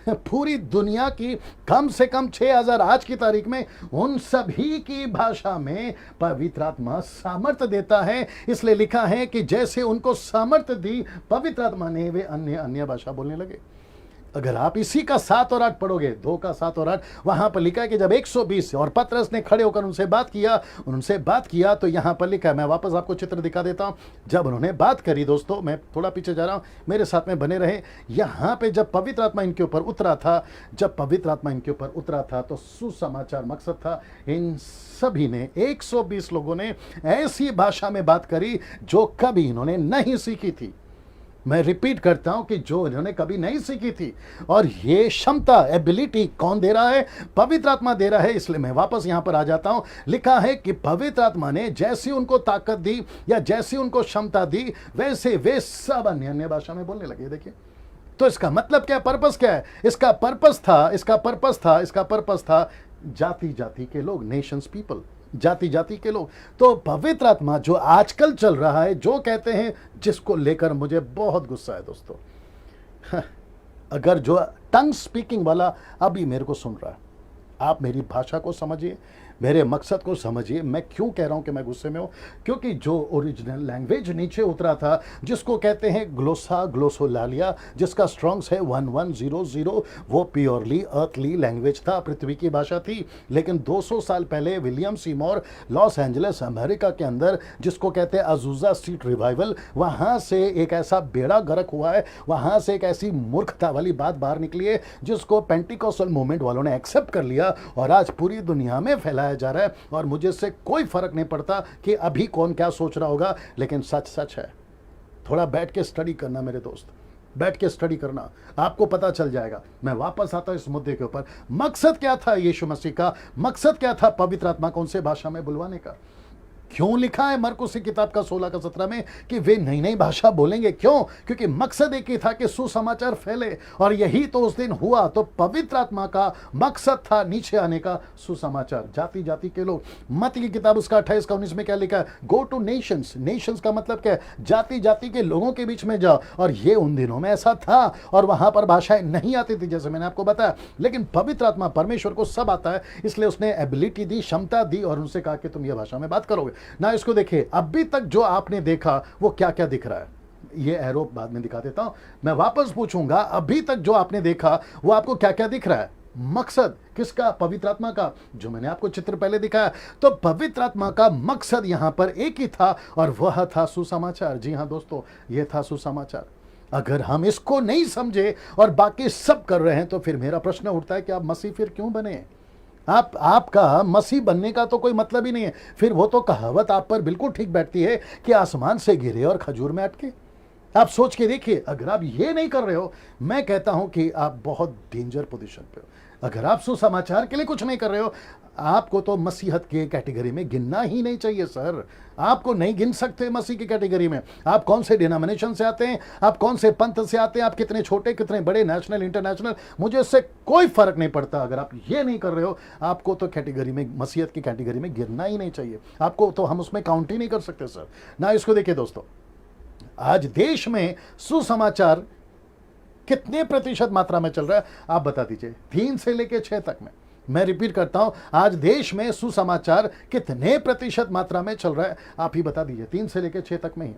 पूरी दुनिया की कम से कम 6000 आज की तारीख में, उन सभी की भाषा में पवित्र आत्मा सामर्थ्य देता है। इसलिए लिखा है कि जैसे उनको सामर्थ्य दी पवित्र आत्मा ने, वे अन्य अन्य भाषा बोलने लगे। अगर आप इसी का 7 और 8 पढ़ोगे, 2 का 7 और 8, वहां पर लिखा है कि जब 120 और पतरस ने खड़े होकर उनसे बात किया, तो यहां पर लिखा है, मैं वापस आपको चित्र दिखा देता हूं। जब उन्होंने बात करी, दोस्तों मैं थोड़ा पीछे जा रहा हूं, मेरे साथ में बने रहे। यहां पे जब पवित्र आत्मा इनके ऊपर उतरा था, तो सुसमाचार मकसद था। इन सभी ने, 120 लोगों ने ऐसी भाषा में बात करी जो कभी इन्होंने नहीं सीखी थी। मैं रिपीट करता हूं कि जो इन्होंने कभी नहीं सीखी थी। और ये क्षमता, एबिलिटी कौन दे रहा है? पवित्र आत्मा दे रहा है। इसलिए मैं वापस यहां पर आ जाता हूं। लिखा है कि पवित्र आत्मा ने जैसी उनको ताकत दी या जैसी उनको क्षमता दी, वैसे वे सब अन्य अन्य भाषा में बोलने लगे। देखिए, तो इसका मतलब क्या, पर्पस क्या है? इसका पर्पस था जाति जाति के लोग, नेशंस पीपल, जाति जाति के लोग। तो पवित्र आत्मा जो आजकल चल रहा है, जो कहते हैं, जिसको लेकर मुझे बहुत गुस्सा है दोस्तों। अगर जो टंग स्पीकिंग वाला अभी मेरे को सुन रहा है, आप मेरी भाषा को समझिए, मेरे मकसद को समझिए। मैं क्यों कह रहा हूं कि मैं गुस्से में हूं? क्योंकि जो ओरिजिनल लैंग्वेज नीचे उतरा था, जिसको कहते हैं ग्लोसा ग्लोसोलालिया, जिसका स्ट्रॉन्ग्स है 1100, वो प्योरली अर्थली लैंग्वेज था, पृथ्वी की भाषा थी। लेकिन 200 साल पहले William Seymour Los Angeles America के अंदर, जिसको कहते हैं अजूजा स्ट्रीट रिवाइवल, वहां से एक ऐसा बेड़ा गर्क हुआ है, वहां से एक ऐसी मूर्खता वाली बात बाहर निकली है, जिसको पेंटिकोस्टल मूवमेंट वालों ने एक्सेप्ट कर लिया और आज पूरी दुनिया में फैलाया जा रहा है। और मुझे इससे कोई फर्क नहीं पड़ता कि अभी कौन क्या सोच रहा होगा, लेकिन सच सच है। थोड़ा बैठ के स्टडी करना मेरे दोस्त, बैठ के स्टडी करना, आपको पता चल जाएगा। मैं वापस आता हूं इस मुद्दे के ऊपर। मकसद क्या था यीशु मसीह का? मकसद क्या था पवित्र आत्मा को उनसे भाषा में बुलवाने का? क्यों लिखा है मरकुस की किताब का 16 का 17 में कि वे नई नई भाषा बोलेंगे? क्यों? क्योंकि मकसद एक ही था कि सुसमाचार फैले, और यही तो उस दिन हुआ। तो पवित्र आत्मा का मकसद था नीचे आने का, सुसमाचार, जाति जाति के लोग। मत्ती की किताब उसका 28 का 19 में क्या लिखा है? Go two nations. नेशंस का मतलब क्या है? जाति जाति के लोगों के बीच में जाओ। और ये उन दिनों में ऐसा था, और वहां पर भाषाएं नहीं आती थी, जैसे मैंने आपको बताया। लेकिन पवित्र आत्मा, परमेश्वर को सब आता है, इसलिए उसने एबिलिटी दी, क्षमता दी, और उनसे कहा कि तुम ये भाषा में बात करोगे ना। इसको देखिए, अभी तक जो आपने देखा वो क्या क्या दिख रहा है, ये एरो बाद में दिखा देता हूं। मैं वापस पूछूंगा, अभी तक जो आपने देखा वो आपको क्या क्या दिख रहा है? मकसद किसका? पवित्र आत्मा का, जो मैंने आपको चित्र पहले दिखाया। तो पवित्र आत्मा का मकसद यहां पर एक ही था, और वह था सुसमाचार। जी हां दोस्तों, यह था सुसमाचार। अगर हम इसको नहीं समझे और बाकी सब कर रहे हैं, तो फिर मेरा प्रश्न उठता है कि आप मसीह फिर क्यों बने? आपका मसीह बनने का तो कोई मतलब ही नहीं है। फिर वो तो कहावत आप पर बिल्कुल ठीक बैठती है कि आसमान से गिरे और खजूर में अटके। आप सोच के देखिए, अगर आप ये नहीं कर रहे हो, मैं कहता हूं कि आप बहुत डेंजर पोजीशन पे हो। अगर आप सुसमाचार के लिए कुछ नहीं कर रहे हो, आपको तो मसीहत के कैटेगरी में गिनना ही नहीं चाहिए सर। आपको नहीं गिन सकते मसीह की कैटेगरी में। आप कौन से डिनोमिनेशन से आते हैं, आप कौन से पंथ से आते हैं, आप कितने छोटे कितने बड़े, नेशनल इंटरनेशनल, मुझे इससे कोई फर्क नहीं पड़ता। अगर आप ये नहीं कर रहे हो, आपको तो कैटेगरी में, मसीहत की कैटेगरी में गिरना ही नहीं चाहिए। आपको तो हम उसमें काउंट ही नहीं कर सकते सर ना। इसको देखिए दोस्तों, आज देश में सुसमाचार कितने प्रतिशत मात्रा में चल रहा है, आप बता दीजिए। 3 से लेकर 6 तक में, मैं रिपीट करता हूं, आज देश में सुसमाचार कितने प्रतिशत मात्रा में चल रहा है, आप ही बता दीजिए। 3 से लेकर 6 तक में ही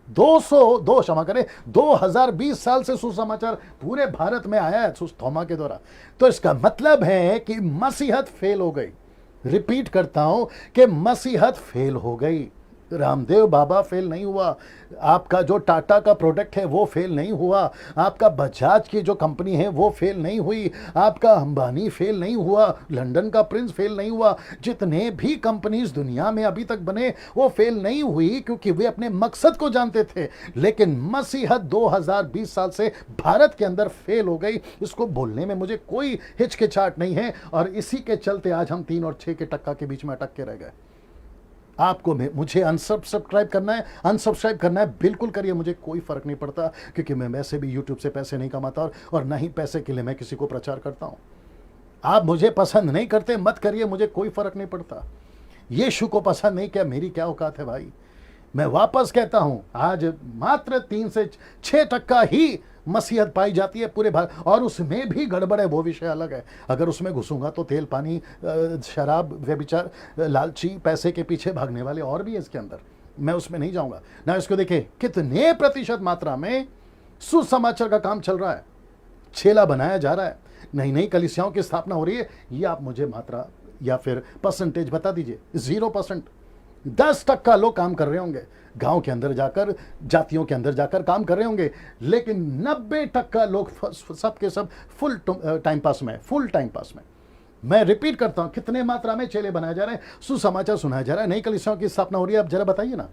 2020 साल से सुसमाचार पूरे भारत में आया है थोमा के द्वारा। तो इसका मतलब है कि मसीहत फेल हो गई। रिपीट करता हूं कि मसीहत फेल हो गई। रामदेव बाबा फेल नहीं हुआ, आपका जो टाटा का प्रोडक्ट है वो फेल नहीं हुआ, आपका बजाज की जो कंपनी है वो फेल नहीं हुई, आपका अंबानी फेल नहीं हुआ, लंदन का प्रिंस फेल नहीं हुआ। जितने भी कंपनीज दुनिया में अभी तक बने वो फेल नहीं हुई, क्योंकि वे अपने मकसद को जानते थे। लेकिन मसीहत 2020 साल से भारत के अंदर फेल हो गई। इसको बोलने में मुझे कोई हिचकिचाहट नहीं है, और इसी के चलते आज हम 3 और 6 के टक्का के बीच में अटक के रह गए। आपको मुझे अनसब्सक्राइब करना है, अनसब्सक्राइब करना है, बिल्कुल करिए, मुझे कोई फर्क नहीं पड़ता, क्योंकि मैं वैसे भी यूट्यूब से पैसे नहीं कमाता, और ना ही पैसे के लिए मैं किसी को प्रचार करता हूं। आप मुझे पसंद नहीं करते, मत करिए, मुझे कोई फर्क नहीं पड़ता। यीशु को पसंद नहीं किया, मेरी क्या औकात है भाई। मैं वापस कहता हूं, आज मात्र 3 से 6% ही मसीहत पाई जाती है पूरे भारत, और उसमें भी गड़बड़ है, वो विषय अलग है। अगर उसमें घुसूंगा तो तेल पानी, शराब, व्यभिचार, लालची, पैसे के पीछे भागने वाले और भी है इसके अंदर, मैं उसमें नहीं जाऊंगा ना। इसको देखिए, कितने प्रतिशत मात्रा में सुसमाचार का काम चल रहा है, छेला बनाया जा रहा है, नई नई कलीसियाओं की स्थापना हो रही है। ये आप मुझे मात्रा या फिर परसेंटेज बता दीजिए। 0%, 10% लोग काम कर रहे होंगे, गांव के अंदर जाकर, जातियों के अंदर जाकर काम कर रहे होंगे। लेकिन 90% लोग सब के सब फुल टाइम पास में, फुल टाइम पास में। मैं रिपीट करता हूं, कितने मात्रा में चेले बनाए जा रहे हैं, सुसमाचार सुनाया जा रहा है, नई कलीसियाओं की स्थापना हो रही है। आप जरा बताइए ना।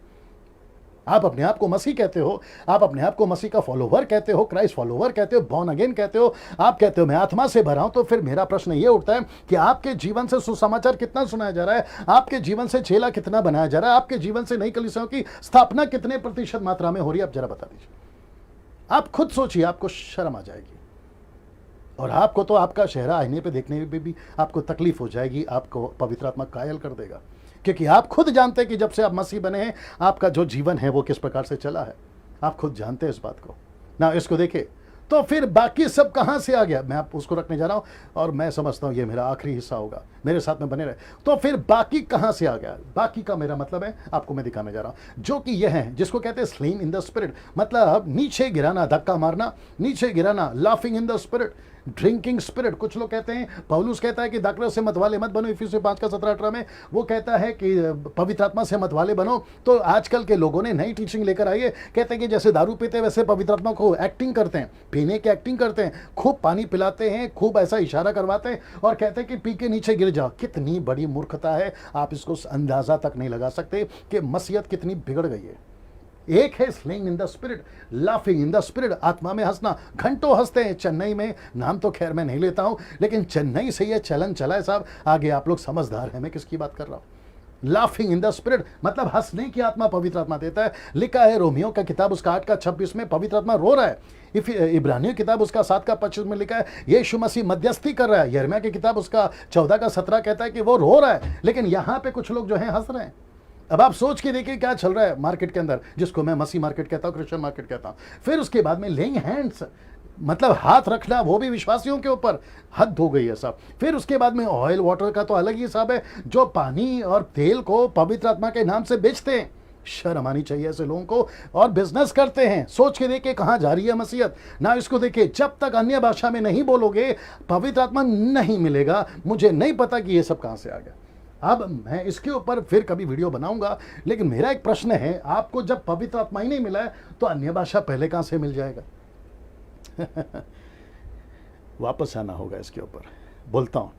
आप अपने आप को मसीह कहते हो, आप अपने आप को मसीह का फॉलोवर कहते हो, क्राइस्ट फॉलोवर कहते हो, बॉर्न अगेन कहते हो, आप कहते हो मैं आत्मा से भरा हूं। तो फिर मेरा प्रश्न ये उठता है कि आपके जीवन से सुसमाचार कितना सुनाया जा रहा है, आपके जीवन से चेला कितना बनाया जा रहा है, आपके जीवन से नई कलीसियाओं की स्थापना कितने प्रतिशत मात्रा में हो रही है, आप जरा बता दीजिए। आप खुद सोचिए, आपको शर्म आ जाएगी। और आपको तो आपका चेहरा आईने पे देखने में भी आपको तकलीफ हो जाएगी, आपको पवित्र आत्मा कायल कर देगा, क्योंकि आप खुद जानते हैं कि जब से आप मसीह बने हैं आपका जो जीवन है वो किस प्रकार से चला है। आप खुद जानते हैं इस बात को ना। इसको देखिए, तो फिर बाकी सब कहां से आ गया, मैं आप उसको रखने जा रहा हूं और मैं समझता हूं ये मेरा आखिरी हिस्सा होगा, मेरे साथ में बने रहे। तो फिर बाकी कहां से आ गया, बाकी का मेरा मतलब है आपको मैं दिखाने जा रहा हूं, जो कि यह है जिसको कहते हैं स्लेइंग इन द स्पिरिट, मतलब नीचे गिराना, धक्का मारना, नीचे गिराना, laughing in the spirit, drinking spirit. कुछ लोग कहते हैं, पौलुस कहता है कि दाखलत से मतवाले मत बनो, इफिसियों 5:17-18 में वो कहता है कि पवित्र आत्मा से मतवाले बनो। तो आजकल के लोगों ने नई टीचिंग लेकर आई है, कहते हैं कि जैसे दारू पीते वैसे पवित्र आत्मा को एक्टिंग करते हैं, पीने की एक्टिंग करते हैं, खूब पानी पिलाते हैं, खूब ऐसा इशारा करवाते हैं और कहते हैं कि पी के नीचे गिर जाओ। कितनी बड़ी मूर्खता है, आप इसको अंदाजा तक नहीं लगा सकते कि मसीहत कितनी बिगड़ गई है। एक है slaying in the spirit, laughing in the spirit, आत्मा में हंसना। घंटों हंसते हैं चेन्नई में, नाम तो खैर मैं नहीं लेता हूं, लेकिन चेन्नई से यह चलन चला है साहब। आगे आप लोग समझदार हैं मैं किसकी बात कर रहा हूं। लाफिंग इन द स्पिरिट मतलब हंसने की आत्मा पवित्र आत्मा देता है। लिखा है रोमियो का किताब उसका 8:26 में पवित्र आत्मा रो रहा है। इब्रानियों किताब उसका 7:25 में लिखा है यीशु मसीह मध्यस्थी कर रहा है। यिर्मयाह की किताब उसका 14:17 कहता है कि वो रो रहा है, लेकिन यहां पे कुछ लोग जो है हंस रहे हैं। अब आप सोच के देखिए क्या चल रहा है मार्केट के अंदर, जिसको मैं मसीह मार्केट कहता हूं, क्रिश्चियन मार्केट कहता हूं। फिर उसके बाद में लेइंग हैंड्स मतलब हाथ रखना, वो भी विश्वासियों के ऊपर, हद हो गई है साहब। फिर उसके बाद में ऑयल वाटर का तो अलग ही हिसाब है, जो पानी और तेल को पवित्र आत्मा के नाम से बेचते हैं। शर्म आनी चाहिए ऐसे लोगों को, और बिजनेस करते हैं। सोच के देखिए कहां जा रही है मसीहत ना। इसको देखिए, जब तक अन्य भाषा में नहीं बोलोगे पवित्र आत्मा नहीं मिलेगा। मुझे नहीं पता कि ये सब कहां से आ गया। अब मैं इसके ऊपर फिर कभी वीडियो बनाऊंगा, लेकिन मेरा एक प्रश्न है, आपको जब पवित्र आत्मा ही नहीं मिला है तो अन्य भाषा पहले कहां से मिल जाएगा। वापस आना होगा इसके ऊपर। बोलता हूं,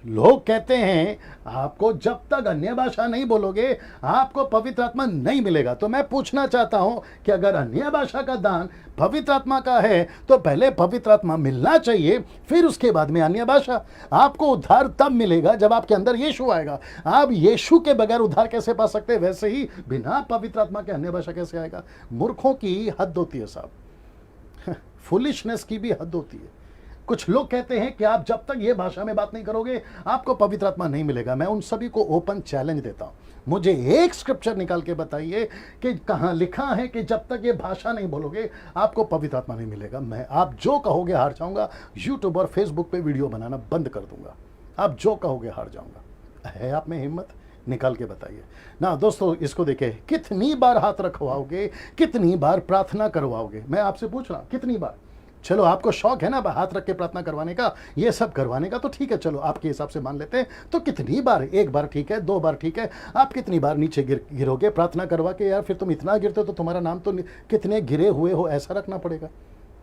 लोग कहते हैं आपको जब तक अन्य भाषा नहीं बोलोगे आपको पवित्र आत्मा नहीं मिलेगा। तो मैं पूछना चाहता हूं कि अगर अन्य भाषा का दान पवित्र आत्मा का है तो पहले पवित्र आत्मा मिलना चाहिए, फिर उसके बाद में अन्य भाषा। आपको उद्धार तब मिलेगा जब आपके अंदर यीशु आएगा। आप यीशु के बगैर उद्धार कैसे पा सकते हैं, वैसे ही बिना पवित्र आत्मा के अन्य भाषा कैसे आएगा। मूर्खों की हद होती है साहब, फुलिशनेस की भी हद होती है। कुछ लोग कहते हैं कि आप जब तक ये भाषा में बात नहीं करोगे आपको पवित्र आत्मा नहीं मिलेगा। मैं उन सभी को ओपन चैलेंज देता हूं, मुझे एक स्क्रिप्चर निकाल के बताइए कि कहां लिखा है कि जब तक ये भाषा नहीं बोलोगे आपको पवित्र आत्मा नहीं मिलेगा। मैं आप जो कहोगे हार जाऊंगा, यूट्यूब और फेसबुक पे वीडियो बनाना बंद कर दूंगा। आप जो कहोगे हार जाऊंगा। है आप में हिम्मत, निकाल के बताइए ना। दोस्तों इसको देखिए, कितनी बार हाथ रखवाओगे, कितनी बार प्रार्थना करवाओगे। मैं आपसे पूछ रहा हूं कितनी बार। चलो आपको शौक है ना हाथ रख के प्रार्थना करवाने का, ये सब करवाने का, तो ठीक है, चलो आपके हिसाब से मान लेते हैं। तो कितनी बार, एक बार ठीक है, 2 बार ठीक है, आप कितनी बार नीचे गिरोगे प्रार्थना करवा के। यार फिर तुम इतना गिरते हो तो तुम्हारा नाम तो कितने गिरे हुए हो ऐसा रखना पड़ेगा।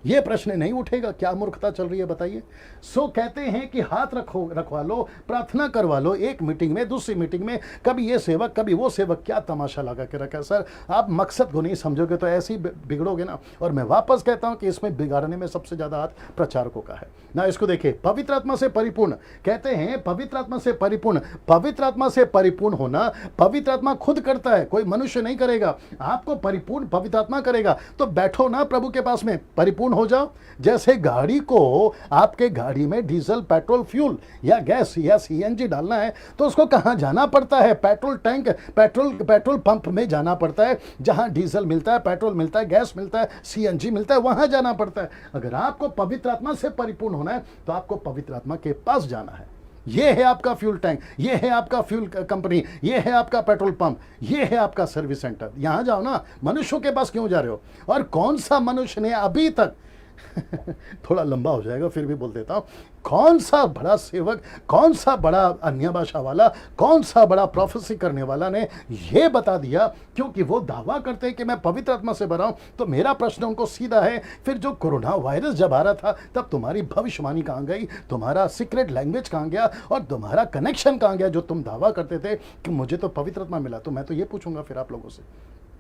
ये प्रश्न नहीं उठेगा। क्या मूर्खता चल रही है बताइए। सो कहते हैं कि हाथ रखवा लो, प्रार्थना करवा लो, एक मीटिंग में, दूसरी मीटिंग में, कभी ये सेवक कभी वो सेवक। क्या तमाशा लगा के रखा है सर। आप मकसद को नहीं समझोगे तो ऐसे ही बिगड़ोगे ना। और मैं वापस कहता हूं कि इसमें बिगाड़ने में सबसे ज्यादा हाथ प्रचारकों का है ना। इसको देखिए, पवित्र आत्मा से परिपूर्ण कहते हैं, पवित्र आत्मा से परिपूर्ण। पवित्र आत्मा से परिपूर्ण होना पवित्र आत्मा खुद करता है, कोई मनुष्य नहीं करेगा। आपको परिपूर्ण पवित्र आत्मा करेगा। तो बैठो ना प्रभु के पास में, परिपूर्ण हो जाओ। जैसे गाड़ी को, आपके गाड़ी में डीजल, पेट्रोल, फ्यूल या गैस या सीएनजी डालना है तो उसको कहां जाना पड़ता है, पेट्रोल टैंक, पेट्रोल पंप में जाना पड़ता है, जहां डीजल मिलता है, पेट्रोल मिलता है, गैस मिलता है, सीएनजी मिलता है, वहां जाना पड़ता है। अगर आपको पवित्र आत्मा से परिपूर्ण होना है तो आपको पवित्र आत्मा के पास जाना है। ये है आपका फ्यूल टैंक, ये है आपका फ्यूल कंपनी, ये है आपका पेट्रोल पंप, ये है आपका सर्विस सेंटर। यहां जाओ ना, मनुष्यों के पास क्यों जा रहे हो। और कौन सा मनुष्य ने अभी तक थोड़ा लंबा हो जाएगा फिर भी बोल देता हूं, कौन सा बड़ा सेवक, कौन सा बड़ा अन्य भाषा वाला, कौन सा बड़ा प्रोफेसी करने वाला ने यह बता दिया, क्योंकि वो दावा करते हैं कि मैं पवित्र आत्मा से भरा हूं। तो मेरा प्रश्न उनको सीधा है, फिर जो कोरोना वायरस जब आ रहा था तब तुम्हारी भविष्यवाणी कहां गई, तुम्हारा सीक्रेट लैंग्वेज कहां गया, और तुम्हारा कनेक्शन कहां गया, जो तुम दावा करते थे कि मुझे तो पवित्र आत्मा मिला। तो मैं तो ये पूछूंगा फिर आप लोगों से,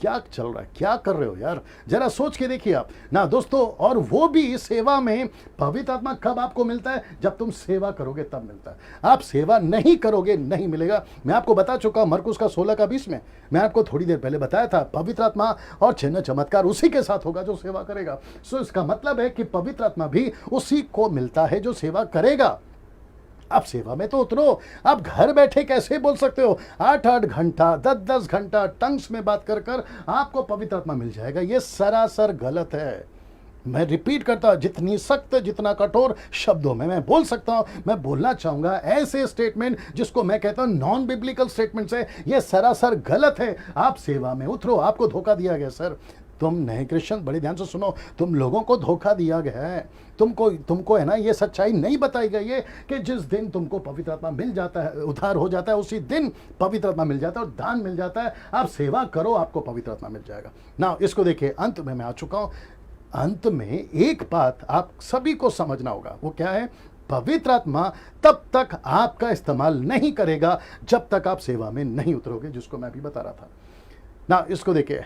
क्या चल रहा है, क्या कर रहे हो यार, जरा सोच के देखिए आप ना दोस्तों। और वो भी सेवा में पवित्र आत्मा कब आपको मिलता है? जब तुम सेवा करोगे तब मिलता है। आप सेवा नहीं करोगे नहीं मिलेगा। मैं आपको बता चुका हूं मरकुस का 16 का 20 में, मैं आपको थोड़ी देर पहले बताया था, पवित्र आत्मा और चिन्ह चमत्कार उसी के साथ होगा जो सेवा करेगा। सो इसका मतलब है कि पवित्र आत्मा भी उसी को मिलता है जो सेवा करेगा। आप सेवा में तो उतरो। आप घर बैठे कैसे बोल सकते हो 8-8 घंटा 10-10 घंटा टंग्स में बात कर कर आपको पवित्र आत्मा मिल जाएगा? ये सरासर गलत है। मैं रिपीट करता हूं, जितनी सख्त जितना कठोर शब्दों में मैं बोल सकता हूं, मैं बोलना चाहूंगा ऐसे स्टेटमेंट जिसको मैं कहता हूं नॉन बिब्लिकल स्टेटमेंट्स है, ये सरासर गलत है। आप सेवा में उतरो। आपको धोखा दिया गया सर, तुम नए क्रिश्चियन बड़े ध्यान से सुनो, तुम लोगों को धोखा दिया गया है। तुमको है ना ये सच्चाई नहीं बताई गई है कि जिस दिन तुमको पवित्र आत्मा मिल जाता है, उद्धार हो जाता है, उसी दिन पवित्र आत्मा मिल जाता है और दान मिल जाता है। आप सेवा करो, आपको पवित्र आत्मा मिल जाएगा ना। इसको देखिए, अंत में मैं आ चुका हूं। अंत में एक बात आप सभी को समझना होगा, वो क्या है? पवित्र आत्मा तब तक आपका इस्तेमाल नहीं करेगा जब तक आप सेवा में नहीं उतरोगे, जिसको मैं अभी बता रहा था ना। इसको देखिए,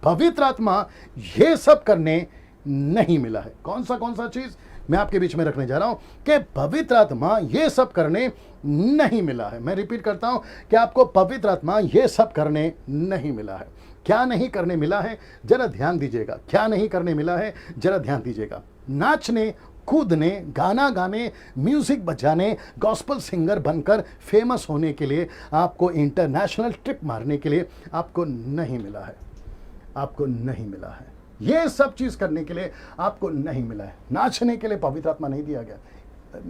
पवित्र आत्मा ये सब करने नहीं मिला है। कौन सा चीज मैं आपके बीच में रखने जा रहा हूं कि पवित्र आत्मा ये सब करने नहीं मिला है। मैं रिपीट करता हूं कि आपको पवित्र आत्मा ये सब करने नहीं मिला है। क्या नहीं करने मिला है? जरा ध्यान दीजिएगा। क्या नहीं करने मिला है? जरा ध्यान दीजिएगा। नाचने, कूदने, गाना गाने, म्यूजिक बजाने, गॉस्पल सिंगर बनकर फेमस होने के लिए, आपको इंटरनेशनल ट्रिप मारने के लिए आपको नहीं मिला है। आपको नहीं मिला है। ये सब चीज करने के लिए आपको नहीं मिला है। नाचने के लिए पवित्र आत्मा नहीं दिया गया।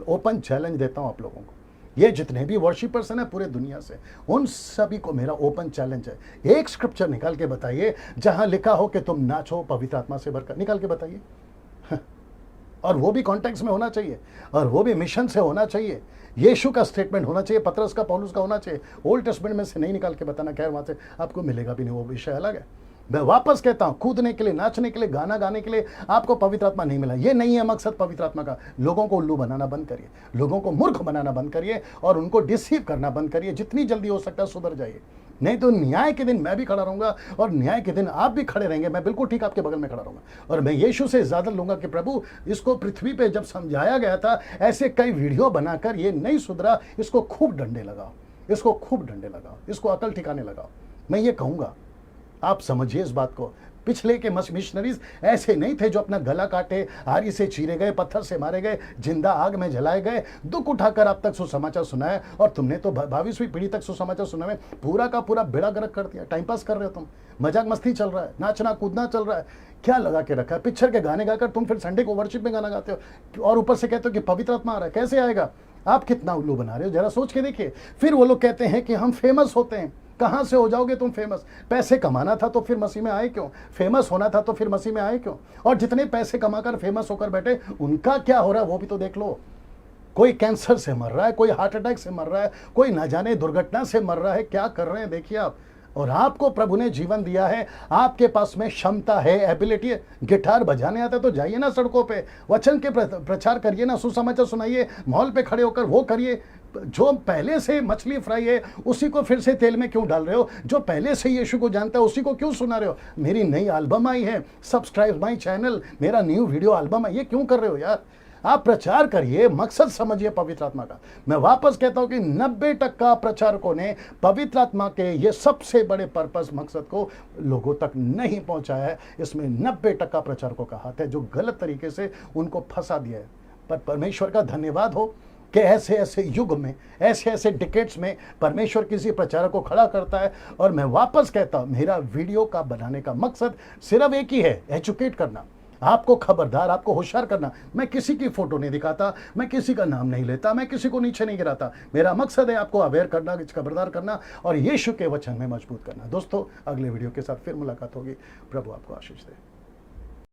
ओपन चैलेंज देता हूं आप लोगों को, ये जितने भी वर्शिपर्स हैं ना पूरे दुनिया से, उन सभी को मेरा ओपन चैलेंज है। एक स्क्रिप्चर निकाल के बताइए जहां लिखा हो कि तुम नाचो पवित्र आत्मा से भरकर, निकाल के बताइए। और वो भी कॉन्टेक्स्ट में होना चाहिए, और वो भी मिशन से होना चाहिए। यीशु का स्टेटमेंट होना चाहिए, पतरस का, पौलुस का होना चाहिए। ओल्ड टेस्टमेंट में से नहीं निकाल के बताना, खैर वहां से आपको मिलेगा भी नहीं, वो विषय अलग है। मैं वापस कहता हूं, कूदने के लिए, नाचने के लिए, गाना गाने के लिए आपको पवित्र आत्मा नहीं मिला। ये नहीं है मकसद पवित्र आत्मा का। लोगों को उल्लू बनाना बंद करिए, लोगों को मूर्ख बनाना बंद करिए और उनको डिसीव करना बंद करिए। जितनी जल्दी हो सकता है सुधर जाइए, नहीं तो न्याय के दिन मैं भी खड़ा रहूंगा और न्याय के दिन आप भी खड़े रहेंगे। मैं बिल्कुल ठीक आपके बगल में खड़ा रहूंगा और मैं यीशु से इजाजत लूंगा कि प्रभु, इसको पृथ्वी पे जब समझाया गया था ऐसे कई वीडियो बनाकर ये नहीं सुधरा, इसको खूब डंडे लगाओ, इसको खूब डंडे लगाओ, इसको अकल ठिकाने लगाओ। मैं ये कहूंगा, आप समझिए इस बात को। पिछले के मिशनरीज ऐसे नहीं थे जो अपना गला काटे, आरी से चीरे गए, पत्थर से मारे गए, जिंदा आग में जलाए गए, दुख उठाकर आप तक सुसमाचार सुनाया। और तुमने तो 22वीं पीढ़ी तक सुसमाचार सुना में पूरा का पूरा बेड़ा गर्क कर दिया। टाइम पास कर रहे हो तुम, मजाक मस्ती चल रहा है, नाचना कूदना चल रहा है, क्या लगा के रखा है? पिक्चर के गाने गाकर तुम फिर संडे को वर्शिप में गाना गाते हो और ऊपर से कहते हो कि पवित्र आत्मा आ रहा है। कैसे आएगा? आप कितना उल्लू बना रहे हो, जरा सोच के देखिए। फिर वो लोग कहते हैं कि हम फेमस होते हैं। कहां से हो जाओगे तुम फेमस? पैसे कमाना था तो फिर मसीह में आए क्यों? फेमस होना था तो फिर मसीह में आए क्यों? और जितने पैसे कमाकर फेमस होकर बैठे, उनका क्या हो रहा है वो भी तो देख लो। कोई कैंसर से मर रहा है, कोई हार्ट अटैक से मर रहा है, कोई न जाने दुर्घटना से मर रहा है। क्या कर रहे हैं देखिए आप। और आपको प्रभु ने जीवन दिया है, आपके पास में क्षमता है, एबिलिटी है। गिटार बजाने आता है तो जाइए ना सड़कों पे, वचन के प्रचार करिए ना, सुसमाचार सुनाइए, मॉल पे खड़े होकर वो करिए। जो पहले से मछली फ्राई है उसी को फिर से तेल में क्यों डाल रहे हो? जो पहले से यीशु को जानता है उसी को क्यों सुना रहे हो? मेरी नई एल्बम आई है, सब्सक्राइब माई चैनल, मेरा न्यू वीडियो एल्बम है, ये क्यों कर रहे हो यार? आप प्रचार करिए, मकसद समझिए पवित्र आत्मा का। मैं वापस कहता हूं कि 90% प्रचारकों ने पवित्र आत्मा के ये सबसे बड़े पर्पस, मकसद को लोगों तक नहीं पहुंचाया है। इसमें 90% प्रचारकों का हाथ है जो गलत तरीके से उनको फंसा दिया है। पर परमेश्वर का धन्यवाद हो कि ऐसे ऐसे युग में, ऐसे ऐसे डिकेट्स में परमेश्वर किसी प्रचारक को खड़ा करता है। और मैं वापस कहता हूं, मेरा वीडियो का बनाने का मकसद सिर्फ एक ही है, एजुकेट करना, आपको खबरदार, आपको होशियार करना। मैं किसी की फोटो नहीं दिखाता, मैं किसी का नाम नहीं लेता, मैं किसी को नीचे नहीं गिराता। मेरा मकसद है आपको अवेयर करना, खबरदार करना और यीशु के वचन में मजबूत करना। दोस्तों, अगले वीडियो के साथ फिर मुलाकात होगी। प्रभु आपको आशीष दे।